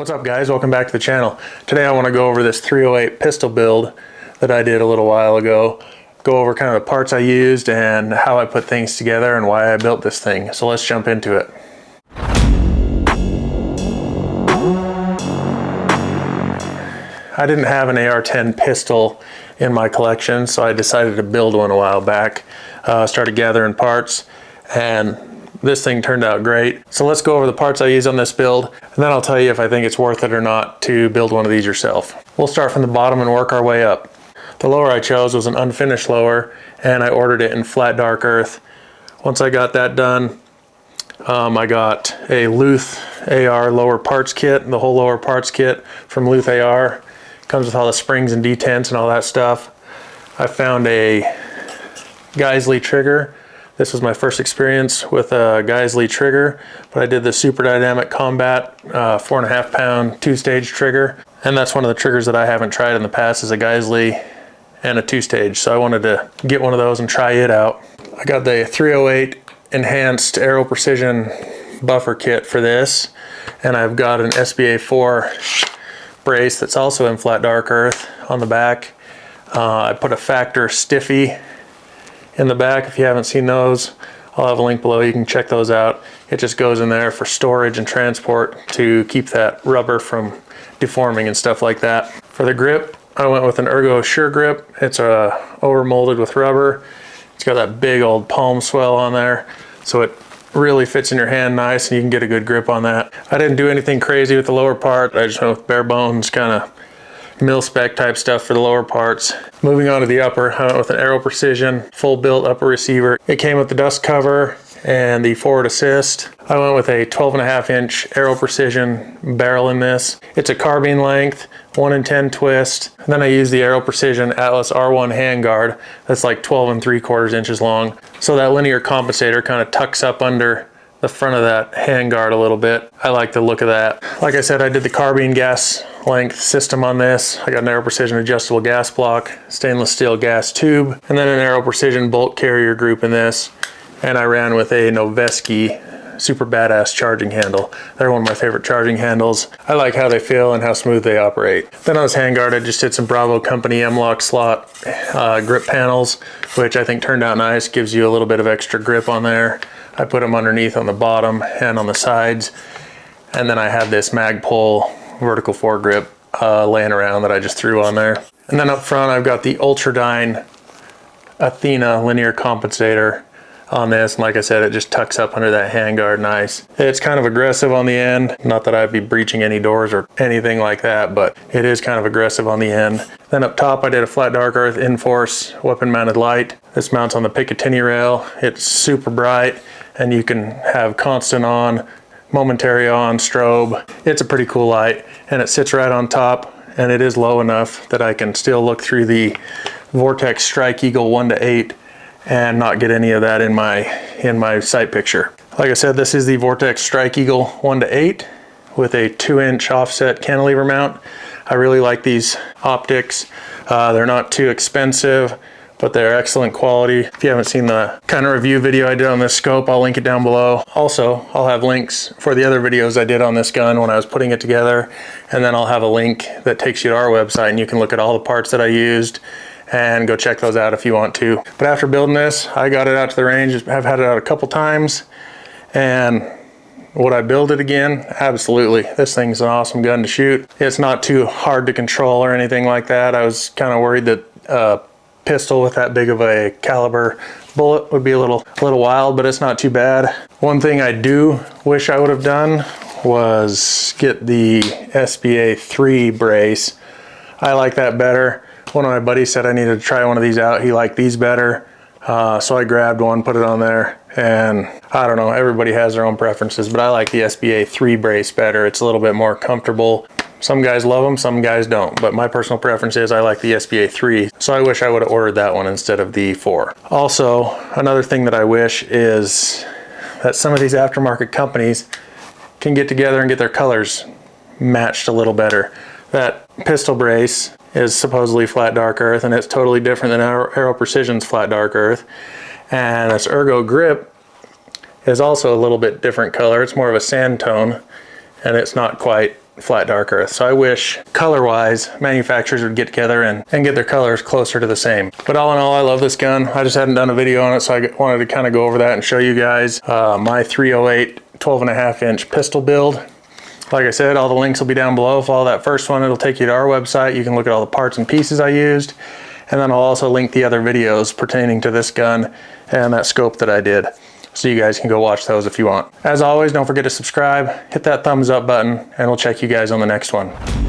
What's up guys, welcome back to the channel. Today I want to go over this 308 pistol build that I did a little while ago. Go over kind of the parts I used and how I put things together and why I built this thing. So let's jump into it. I didn't have an AR10 pistol in my collection, so I decided to build one a while back. Started gathering parts and this thing turned out great. So let's go over the parts I use on this build, and then I'll tell you if I think it's worth it or not to build one of these yourself. We'll start from the bottom and work our way up. The lower I chose was an unfinished lower, and I ordered it in flat dark earth. Once I got that done, I got a Luth AR lower parts kit, the whole lower parts kit from Luth AR. Comes with all the springs and detents and all that stuff. I found a Geisley trigger. This was my first experience with a Geisley trigger, but I did the Super Dynamic Combat 4.5 pound 2-stage trigger. And that's one of the triggers that I haven't tried in the past, is a Geisley and a 2-stage. So I wanted to get one of those and try it out. I got the 308 enhanced Aero Precision buffer kit for this. And I've got an SBA 4 brace that's also in flat dark earth on the back. I put a Factor Stiffy in the back. If you haven't seen those, I'll have a link below. You can check those out. It just goes in there for storage and transport to keep that rubber from deforming and stuff like that. For the grip, I went with an Ergo Sure Grip. It's over molded with rubber. It's got that big old palm swell on there, so it really fits in your hand nice and you can get a good grip on that. I didn't do anything crazy with the lower part. I just went with bare bones, kind of mil-spec type stuff for the lower parts. Moving on to the upper, I went with an Aero Precision full built upper receiver. It came with the dust cover and the forward assist. I went with a 12.5 inch Aero Precision barrel in this. It's a carbine length, 1 in 10 twist. And then I used the Aero Precision Atlas R1 handguard that's like 12 3/4 inches long. So that linear compensator kind of tucks up under the front of that handguard a little bit. I like the look of that. Like I said, I did the carbine gas length system on this. I got an Aero Precision adjustable gas block, stainless steel gas tube, and then an Aero Precision bolt carrier group in this. And I ran with a Noveski super badass charging handle. They're one of my favorite charging handles. I like how they feel and how smooth they operate. Then on this handguard, I just did some Bravo Company M-Lock slot grip panels, which I think turned out nice. Gives you a little bit of extra grip on there. I put them underneath on the bottom and on the sides. And then I had this Magpul vertical foregrip laying around that I just threw on there. And then up front, I've got the Ultradyne Athena linear compensator on this. And like I said, it just tucks up under that handguard nice. It's kind of aggressive on the end. Not that I'd be breaching any doors or anything like that, but it is kind of aggressive on the end. Then up top, I did a flat dark earth Inforce weapon mounted light. This mounts on the Picatinny rail. It's super bright and you can have constant on, momentary on, strobe. It's a pretty cool light and it sits right on top, and it is low enough that I can still look through the Vortex Strike Eagle 1:8 and not get any of that in my sight picture. Like I said, this is the Vortex Strike Eagle 1:8 with a 2-inch offset cantilever mount. I really like these optics. They're not too expensive, but they're excellent quality. If you haven't seen the kind of review video I did on this scope, I'll link it down below. Also, I'll have links for the other videos I did on this gun when I was putting it together, and then I'll have a link that takes you to our website and you can look at all the parts that I used and go check those out if you want to. But after building this, I got it out to the range. I've had it out a couple times, and would I build it again? Absolutely. This thing's an awesome gun to shoot. It's not too hard to control or anything like that. I was kind of worried that pistol with that big of a caliber bullet would be a little wild, but it's not too bad. One thing I do wish I would have done was get the SBA 3 brace. I like that better. One of my buddies said I needed to try one of these out. He liked these better. So I grabbed one, put it on there, and I don't know, everybody has their own preferences, but I like the SBA 3 brace better. It's a little bit more comfortable. Some guys love them, some guys don't, but my personal preference is I like the SBA 3, so I wish I would have ordered that one instead of the 4. Also, another thing that I wish is that some of these aftermarket companies can get together and get their colors matched a little better. That pistol brace is supposedly flat dark earth, and it's totally different than Aero Precision's flat dark earth. And this Ergo grip is also a little bit different color. It's more of a sand tone, and it's not quite flat dark earth. So I wish color-wise manufacturers would get together and get their colors closer to the same. But all in all, I love this gun. I just hadn't done a video on it, so I wanted to kind of go over that and show you guys my 308 12.5-inch pistol build. Like I said, all the links will be down below. Follow that first one, it'll take you to our website. You can look at all the parts and pieces I used. And then I'll also link the other videos pertaining to this gun and that scope that I did, so you guys can go watch those if you want. As always, don't forget to subscribe, hit that thumbs up button, and we'll check you guys on the next one.